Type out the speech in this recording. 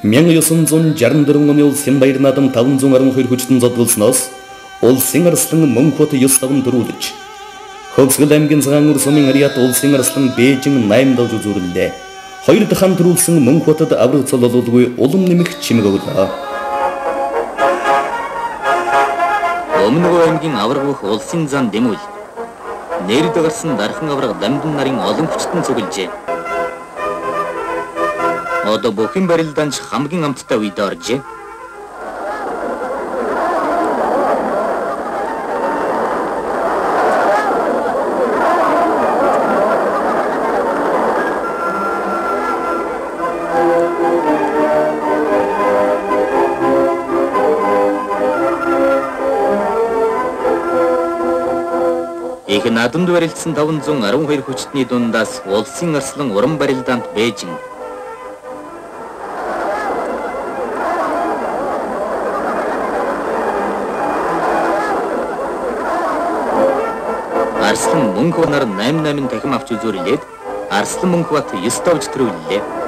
1964 оны Улсын баярын адам 512 хүчтэн зодголсноос Улсын арслан Мөнх бот 9 дөрүүлж Хөвсгөл аймгийн Цагаан сумын Ариат Улсын арслан Бээжин 8 давж үзүүллээ. Хоёр дахь төрүүлсэн Мөнх хотод авраг цололуулгүй улам нэмэх чимэг өглөө. Өмнөг аймгийн авраг бүх улсын зан дэмүүл нэрд гарсан дархан авраг дамдан нарын олон хүчтэн цуглжээ. Одоо бүхэн барилдаанч хамгийн амттай үед оржээ. Их надамд барилдсан 512 хүчтний дундаас улсын арслан уран барилдаанд Бээжин Арслан Мөнх нар 88 дахин авч үзүүлээд Арслан Мөнх бат 9 давж төрүүллээ.